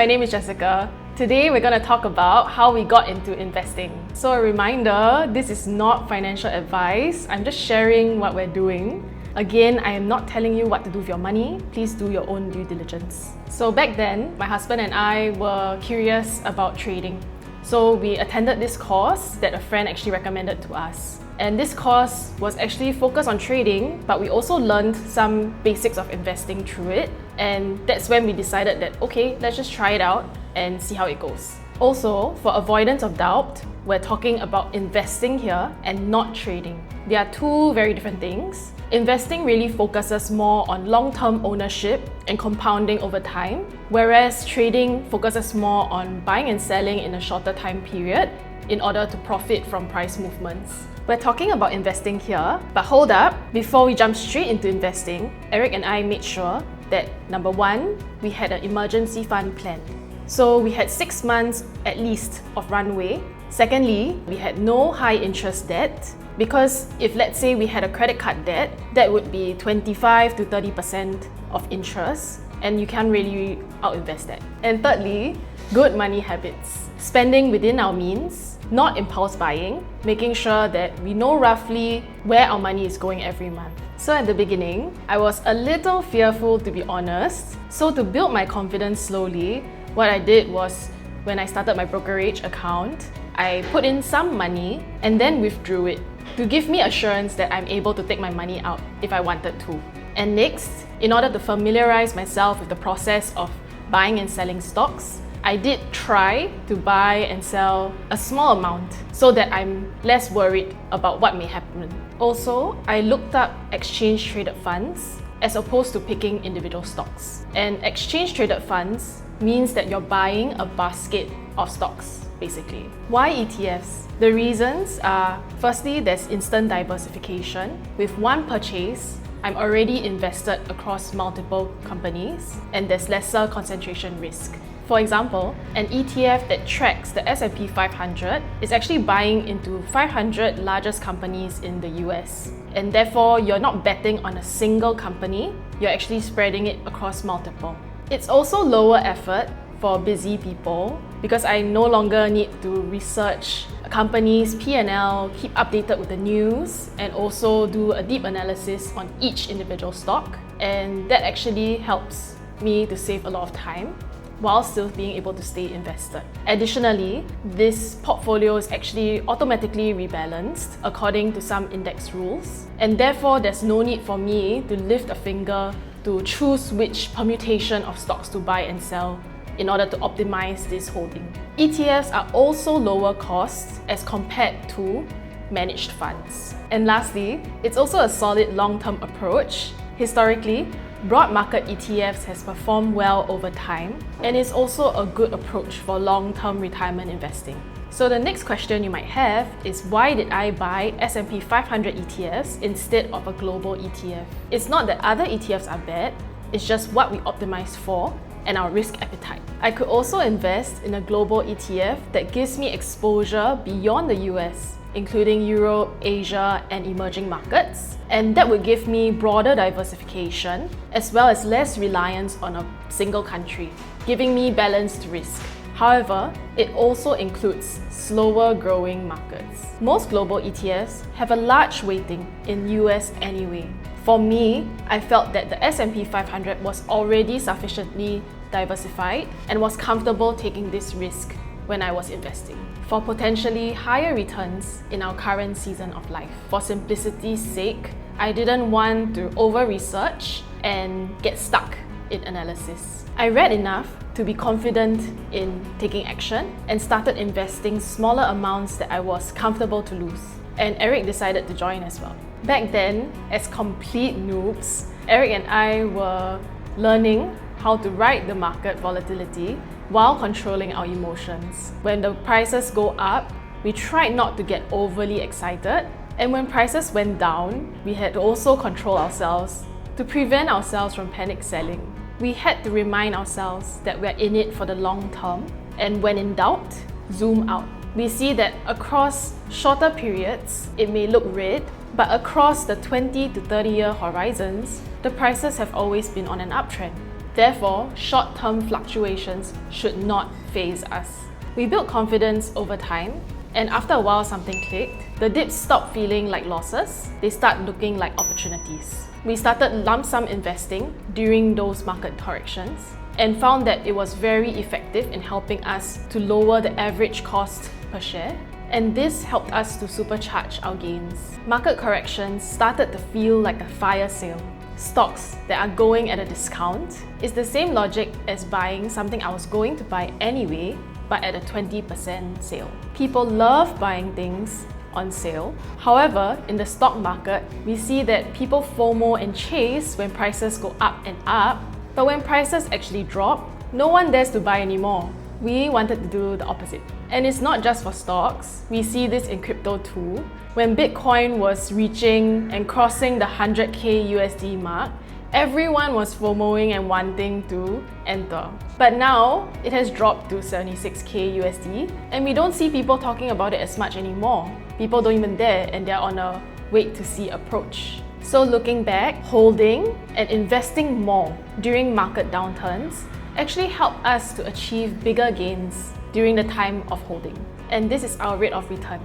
my name is Jessica. Today we're going to talk about how we got into investing. So a reminder, this is not financial advice. I'm just sharing what we're doing. Again, I am not telling you what to do with your money. Please do your own due diligence. So back then, my husband and I were curious about trading. So we attended this course that a friend actually recommended to us. And this course was actually focused on trading, but we also learned some basics of investing through it. And that's when we decided that, okay, let's just try it out and see how it goes. Also, for avoidance of doubt, we're talking about investing here and not trading. They are two very different things. Investing really focuses more on long-term ownership and compounding over time, whereas trading focuses more on buying and selling in a shorter time period in order to profit from price movements. We're talking about investing here, but hold up, before we jump straight into investing, Eric and I made sure that number one, we had an emergency fund plan. So we had 6 months at least of runway. Secondly, we had no high interest debt, because if let's say we had a credit card debt, that would be 25 to 30% of interest, and you can't really out-invest that. And thirdly, good money habits. Spending within our means, not impulse buying, making sure that we know roughly where our money is going every month. So at the beginning, I was a little fearful, to be honest. So to build my confidence slowly, what I did was, when I started my brokerage account, I put in some money and then withdrew it to give me assurance that I'm able to take my money out if I wanted to. And next, in order to familiarize myself with the process of buying and selling stocks, I did try to buy and sell a small amount so that I'm less worried about what may happen. Also, I looked up exchange-traded funds as opposed to picking individual stocks. And exchange-traded funds means that you're buying a basket of stocks, basically. Why ETFs? The reasons are, firstly, there's instant diversification. With one purchase, I'm already invested across multiple companies, and there's lesser concentration risk. For example, an ETF that tracks the S&P 500 is actually buying into 500 largest companies in the US. And therefore, you're not betting on a single company, you're actually spreading it across multiple. It's also lower effort for busy people because I no longer need to research a company's P&L, keep updated with the news, and also do a deep analysis on each individual stock. And that actually helps me to save a lot of time while still being able to stay invested. Additionally, this portfolio is actually automatically rebalanced according to some index rules, and therefore there's no need for me to lift a finger to choose which permutation of stocks to buy and sell in order to optimize this holding. ETFs are also lower cost as compared to managed funds. And lastly, it's also a solid long-term approach. Historically, broad market ETFs has performed well over time and is also a good approach for long-term retirement investing. So the next question you might have is, why did I buy S&P 500 ETFs instead of a global ETF? It's not that other ETFs are bad, it's just what we optimize for and our risk appetite. I could also invest in a global ETF that gives me exposure beyond the US, including Europe, Asia, and emerging markets. And that would give me broader diversification as well as less reliance on a single country, giving me balanced risk. However, it also includes slower growing markets. Most global ETFs have a large weighting in US anyway. For me, I felt that the S&P 500 was already sufficiently diversified and was comfortable taking this risk when I was investing for potentially higher returns in our current season of life. For simplicity's sake, I didn't want to over-research and get stuck in analysis. I read enough to be confident in taking action and started investing smaller amounts that I was comfortable to lose. And Eric decided to join as well. Back then, as complete noobs, Eric and I were learning how to ride the market volatility while controlling our emotions. When the prices go up, we tried not to get overly excited, and when prices went down, we had to also control ourselves to prevent ourselves from panic selling. We had to remind ourselves that we're in it for the long term, and when in doubt, zoom out. We see that across shorter periods, it may look red, but across the 20 to 30 year horizons, the prices have always been on an uptrend. Therefore, short-term fluctuations should not faze us. We built confidence over time, and after a while something clicked. The dips stopped feeling like losses, they start looking like opportunities. We started lump sum investing during those market corrections and found that it was very effective in helping us to lower the average cost per share, and this helped us to supercharge our gains. Market corrections started to feel like a fire sale. Stocks that are going at a discount is the same logic as buying something I was going to buy anyway, but at a 20% sale. People love buying things on sale. However, in the stock market, we see that people FOMO and chase when prices go up and up, but when prices actually drop, no one dares to buy anymore. We wanted to do the opposite. And it's not just for stocks, we see this in crypto too. When Bitcoin was reaching and crossing the 100k USD mark, everyone was FOMOing and wanting to enter. But now, it has dropped to 76k USD, and we don't see people talking about it as much anymore. People don't even dare, and they're on a wait to see approach. So looking back, holding and investing more during market downturns actually help us to achieve bigger gains during the time of holding. And this is our rate of return.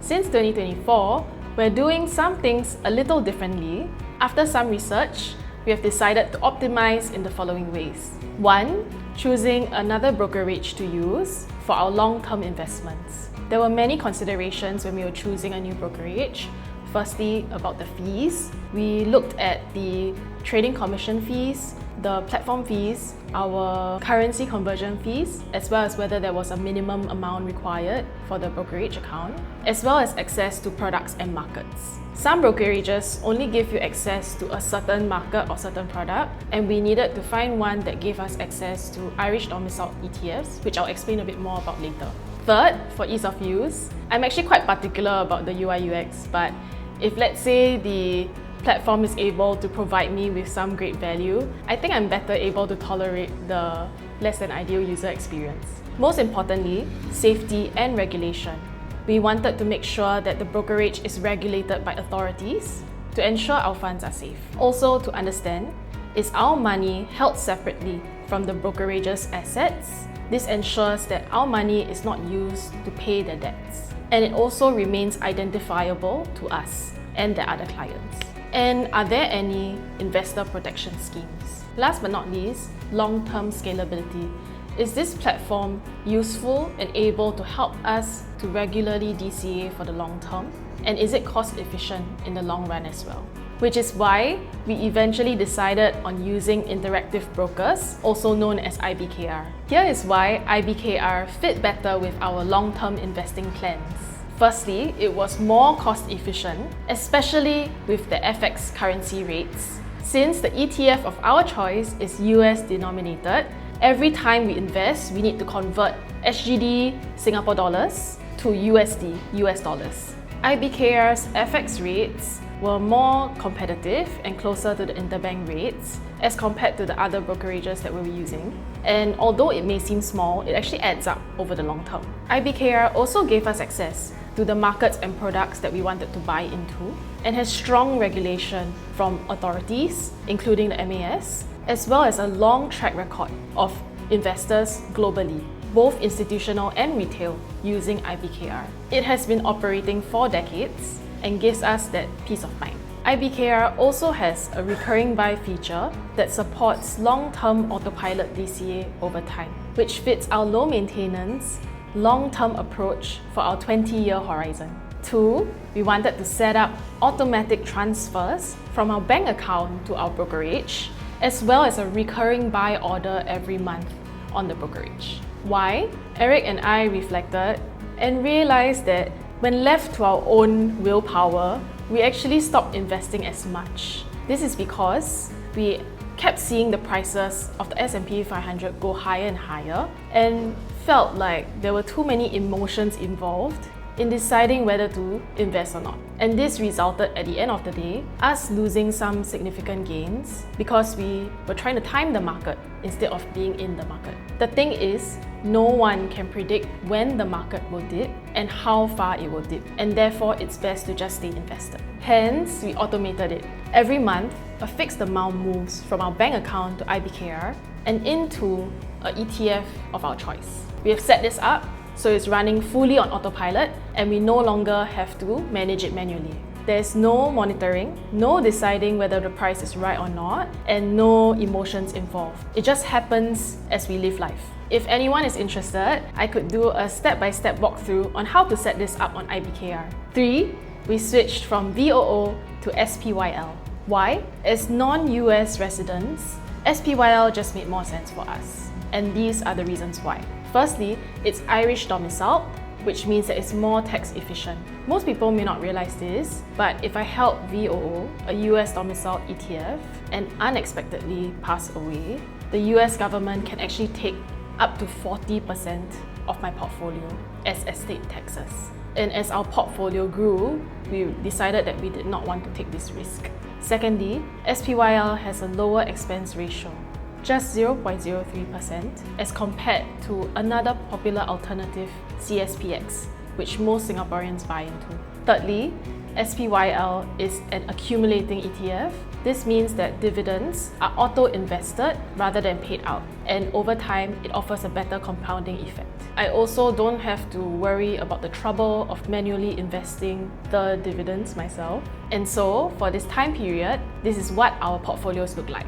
Since 2024, we're doing some things a little differently. After some research, we have decided to optimize in the following ways. 1. Choosing another brokerage to use for our long-term investments. There were many considerations when we were choosing a new brokerage. Firstly, about the fees. We looked at the trading commission fees, the platform fees, our currency conversion fees, as well as whether there was a minimum amount required for the brokerage account, as well as access to products and markets. Some brokerages only give you access to a certain market or certain product, and we needed to find one that gave us access to Irish domiciled ETFs, which I'll explain a bit more about later. Third, for ease of use, I'm actually quite particular about the UI UX, but if let's say the platform is able to provide me with some great value, I think I'm better able to tolerate the less than ideal user experience. Most importantly, safety and regulation. We wanted to make sure that the brokerage is regulated by authorities to ensure our funds are safe. Also, to understand, is our money held separately from the brokerage's assets? This ensures that our money is not used to pay their debts. And it also remains identifiable to us and the other clients. And are there any investor protection schemes? Last but not least, long-term scalability. Is this platform useful and able to help us to regularly DCA for the long term? And is it cost efficient in the long run as well? Which is why we eventually decided on using interactive brokers, also known as IBKR. Here is why IBKR fit better with our long-term investing plans. Firstly, it was more cost efficient, especially with the FX currency rates. Since the ETF of our choice is US denominated, every time we invest, we need to convert SGD, Singapore dollars, to USD, US dollars. IBKR's FX rates were more competitive and closer to the interbank rates as compared to the other brokerages that we were using. And although it may seem small, it actually adds up over the long term. IBKR also gave us access to the markets and products that we wanted to buy into, and has strong regulation from authorities, including the MAS, as well as a long track record of investors globally, both institutional and retail, using IBKR. It has been operating for decades and gives us that peace of mind. IBKR also has a recurring buy feature that supports long-term autopilot DCA over time, which fits our low maintenance, long-term approach for our 20-year horizon. 2, we wanted to set up automatic transfers from our bank account to our brokerage, as well as a recurring buy order every month on the brokerage. Why? Eric and I reflected and realized that when left to our own willpower, we actually stopped investing as much. This is because we kept seeing the prices of the S&P 500 go higher and higher, and felt like there were too many emotions involved in deciding whether to invest or not. And this resulted at the end of the day, us losing some significant gains because we were trying to time the market instead of being in the market. The thing is, no one can predict when the market will dip and how far it will dip, and therefore it's best to just stay invested. Hence, we automated it. Every month, a fixed amount moves from our bank account to IBKR and into an ETF of our choice. We have set this up so it's running fully on autopilot and we no longer have to manage it manually. There's no monitoring, no deciding whether the price is right or not, and no emotions involved. It just happens as we live life. If anyone is interested, I could do a step-by-step walkthrough on how to set this up on IBKR. 3. We switched from VOO to SPYL. Why? As non-US residents, SPYL just made more sense for us. And these are the reasons why. Firstly, it's Irish domiciled, which means that it's more tax efficient. Most people may not realize this, but if I held VOO, a US domiciled ETF, and unexpectedly pass away, the US government can actually take up to 40% of my portfolio as estate taxes. And as our portfolio grew, we decided that we did not want to take this risk. Secondly, SPYL has a lower expense ratio, just 0.03% as compared to another popular alternative, CSPX, which most Singaporeans buy into. Thirdly, SPYL is an accumulating ETF. This means that dividends are auto-invested rather than paid out, and over time, it offers a better compounding effect. I also don't have to worry about the trouble of manually investing the dividends myself. And so, for this time period, this is what our portfolios look like.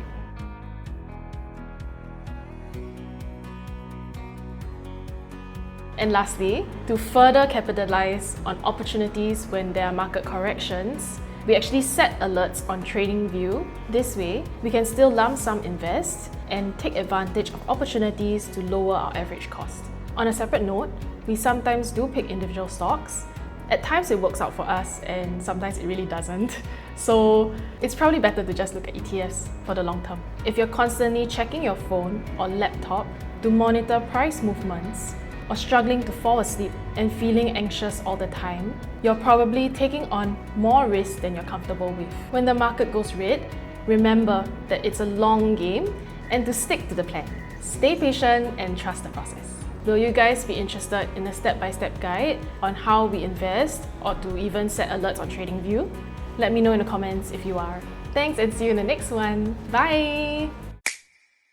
And lastly, to further capitalize on opportunities when there are market corrections, we actually set alerts on TradingView. This way, we can still lump sum invest and take advantage of opportunities to lower our average cost. On a separate note, we sometimes do pick individual stocks. At times it works out for us and sometimes it really doesn't. So it's probably better to just look at ETFs for the long term. If you're constantly checking your phone or laptop to monitor price movements, or struggling to fall asleep and feeling anxious all the time, you're probably taking on more risk than you're comfortable with. When the market goes red, remember that it's a long game and to stick to the plan. Stay patient and trust the process. Will you guys be interested in a step-by-step guide on how we invest or to even set alerts on TradingView? Let me know in the comments if you are. Thanks and see you in the next one. Bye!